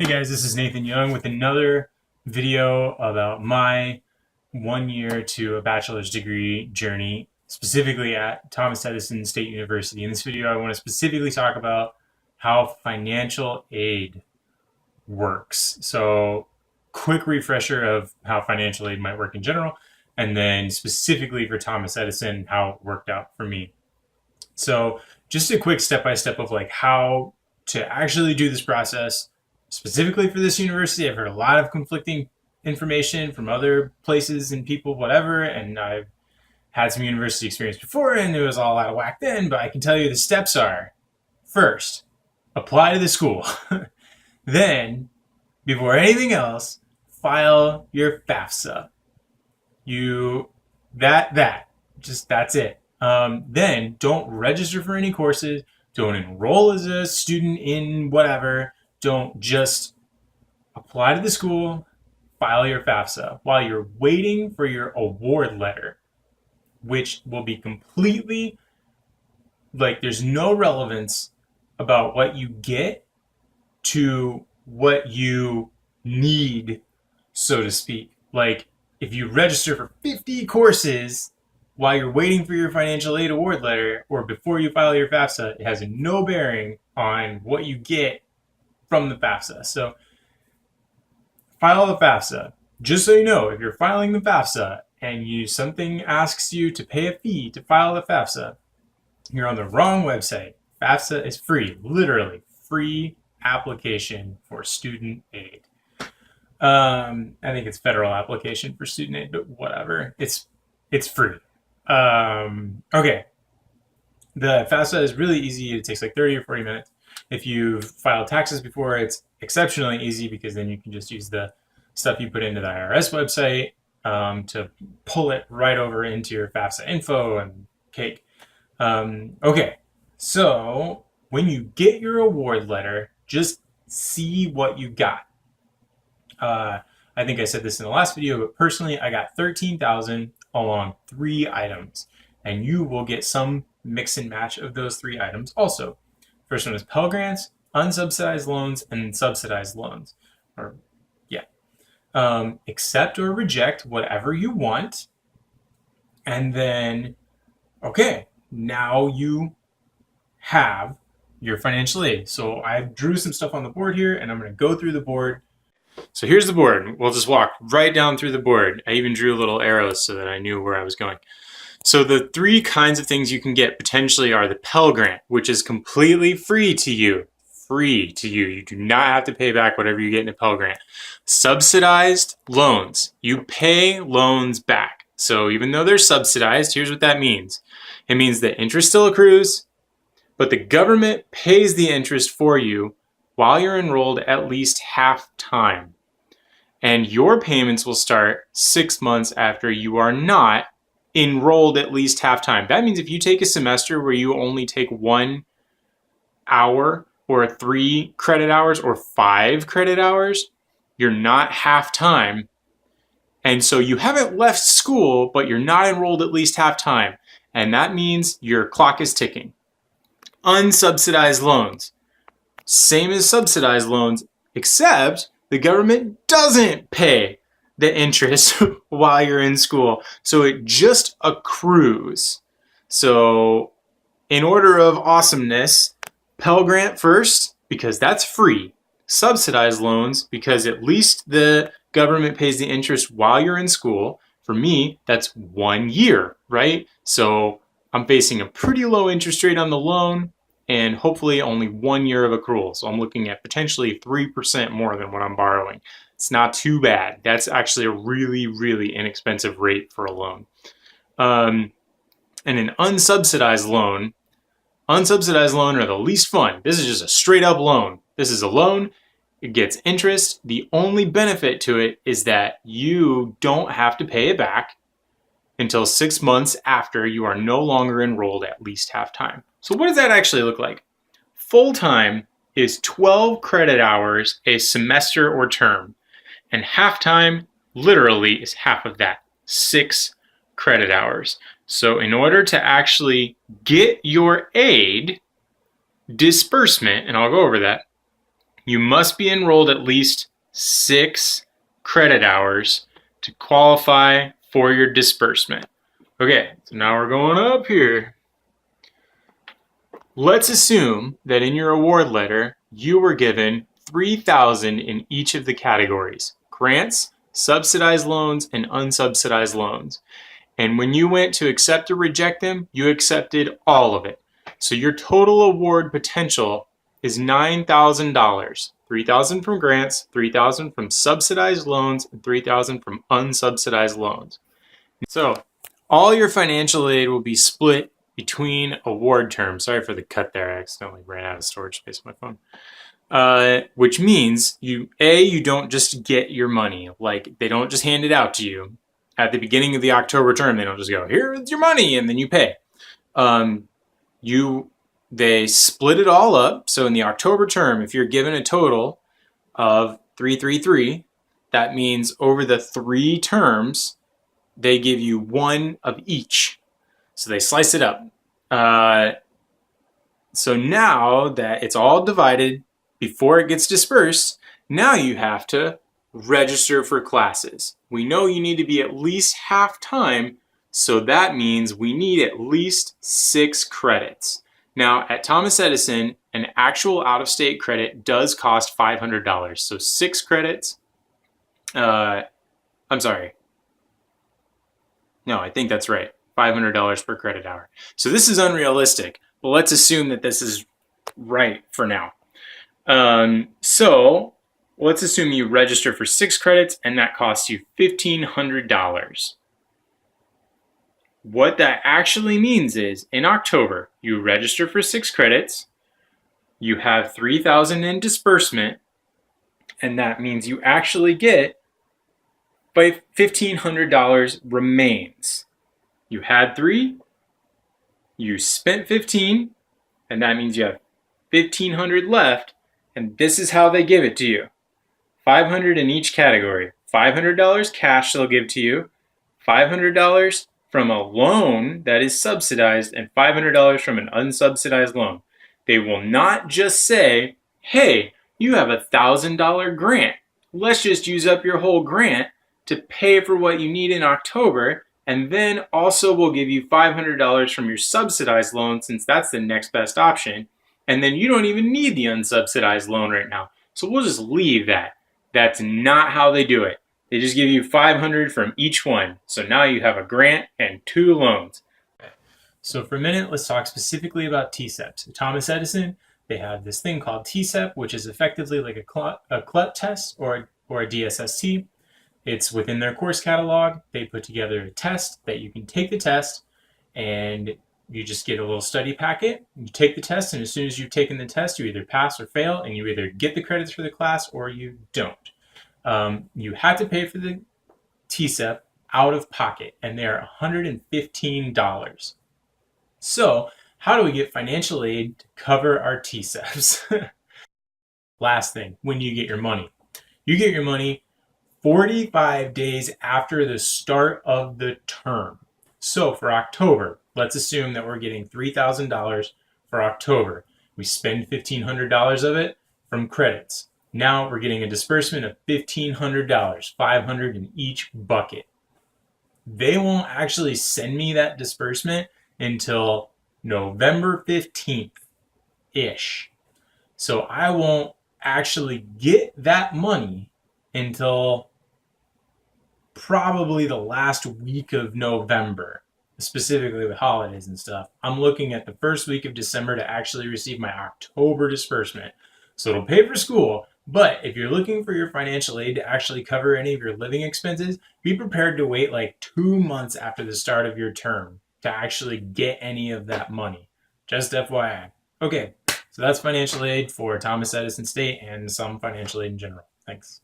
Hey guys, this is Nathan Young with another video about my 1 year to a bachelor's degree journey, specifically at Edison State University. In this video, I want to specifically talk about how financial aid works. So, quick refresher of how financial aid might work in general, and then specifically for Thomas Edison, how it worked out for me. So, just a quick step-by-step of like how to actually do this process specifically for this university. I've heard a lot of conflicting information from other places and people, whatever, and I've had some university experience before and it was all out of whack then, but I can tell you the steps are: first, apply to the school. Then, before anything else, file your FAFSA. That's it. Then don't register for any courses, don't enroll as a student in whatever. Don't just apply to the school, file your FAFSA while you're waiting for your award letter, which will be completely, like, there's no relevance about what you get to what you need, so to speak. Like, if you register for 50 courses while you're waiting for your financial aid award letter or before you file your FAFSA, it has no bearing on what you get from the FAFSA. So file the FAFSA. Just so you know, if you're filing the FAFSA and something asks you to pay a fee to file the FAFSA, you're on the wrong website. FAFSA is free, literally free application for student aid. I think it's federal application for student aid, but whatever. It's free. Okay. The FAFSA is really easy. It takes like 30 or 40 minutes. If you've filed taxes before, it's exceptionally easy because then you can just use the stuff you put into the IRS website to pull it right over into your FAFSA info and cake. Okay, so when you get your award letter, just see what you got. I think I said this in the last video, but personally, I got $13,000 along 3 items, and you will get some mix and match of those 3 items also. First one is Pell Grants, unsubsidized loans, and subsidized loans. Accept or reject whatever you want. And then, okay, now you have your financial aid. So I drew some stuff on the board here, and I'm going to go through the board. So here's the board. We'll just walk right down through the board. I even drew little arrows so that I knew where I was going. So the 3 kinds of things you can get potentially are the Pell Grant, which is completely free to you. Free to you. You do not have to pay back whatever you get in a Pell Grant. Subsidized loans. You pay loans back. So even though they're subsidized, here's what that means. It means that interest still accrues, but the government pays the interest for you while you're enrolled at least half time. And your payments will start 6 months after you are not enrolled at least half time. That means if you take a semester where you only take 1 hour or 3 credit hours or 5 credit hours, you're not half time. And so you haven't left school, but you're not enrolled at least half time. And that means your clock is ticking. Unsubsidized loans. Same as subsidized loans, except the government doesn't pay the interest while you're in school. So it just accrues. So in order of awesomeness, Pell Grant first, because that's free. Subsidized loans, because at least the government pays the interest while you're in school. For me, that's 1 year, right? So I'm facing a pretty low interest rate on the loan and hopefully only 1 year of accrual. So I'm looking at potentially 3% more than what I'm borrowing. It's not too bad. That's actually a really, really inexpensive rate for a loan. And an unsubsidized loan are the least fun. This is just a straight up loan. This is a loan. It gets interest. The only benefit to it is that you don't have to pay it back until 6 months after you are no longer enrolled at least half time. So what does that actually look like? Full time is 12 credit hours a semester or term. And half-time literally is half of that, 6 credit hours. So in order to actually get your aid disbursement, and I'll go over that, You must be enrolled at least 6 credit hours to qualify for your disbursement. Okay, so now we're going up here. Let's assume that in your award letter, you were given $3,000 in each of the categories: grants, subsidized loans, and unsubsidized loans. And when you went to accept or reject them, you accepted all of it. So your total award potential is $9,000. $3,000 from grants, $3,000 from subsidized loans, and $3,000 from unsubsidized loans. So all your financial aid will be split between award terms. Sorry for the cut there. I accidentally ran out of storage space on my phone. Which means you don't just get your money. Like, they don't just hand it out to you at the beginning of the October term. They don't just go, here's your money, and then you pay. They split it all up. So in the October term, if you're given a total of 333, that means over the 3 terms, they give you 1 of each. So they slice it up. So now that it's all divided before it gets dispersed, now you have to register for classes. We know you need to be at least half time, so that means we need at least 6 credits. Now at Thomas Edison, an actual out-of-state credit does cost $500. So 6 credits, I'm sorry. No, I think that's right. $500 per credit hour. So this is unrealistic, but let's assume that this is right for now. So let's assume you register for 6 credits and that costs you $1,500. What that actually means is in October, you register for 6 credits, you have $3,000 in disbursement, and that means you actually get $1,500 remains. You had 3, you spent 15, and that means you have $1,500 left, and this is how they give it to you. $500 in each category. $500 cash they'll give to you, $500 from a loan that is subsidized, and $500 from an unsubsidized loan. They will not just say, hey, you have a $1,000 grant. Let's just use up your whole grant to pay for what you need in October, and then also we'll give you $500 from your subsidized loan, since that's the next best option, and then you don't even need the unsubsidized loan right now. So we'll just leave that. That's not how they do it. They just give you $500 from each one. So now you have a grant and 2 loans. So for a minute, let's talk specifically about TSEP. So Thomas Edison, they have this thing called TSEP, which is effectively like a CLEP test or a DSST. It's within their course catalog. They put together a test that you can take the test, and you just get a little study packet. You take the test, and as soon as you've taken the test, you either pass or fail, and you either get the credits for the class or you don't. You had to pay for the TSEP out of pocket, and they are $115. So how do we get financial aid to cover our TSEPs? Last thing, when do you get your money? You get your money 45 days after the start of the term. So for October, let's assume that we're getting $3,000 for October. We spend $1,500 of it from credits. Now we're getting a disbursement of $1,500, $500 in each bucket. They won't actually send me that disbursement until November 15th-ish. So I won't actually get that money until probably the last week of November, specifically with holidays and stuff. I'm looking at the first week of December to actually receive my October disbursement. So it'll pay for school, but if you're looking for your financial aid to actually cover any of your living expenses, be prepared to wait like 2 months after the start of your term to actually get any of that money. Just FYI. Okay, so that's financial aid for Thomas Edison State and some financial aid in general. Thanks.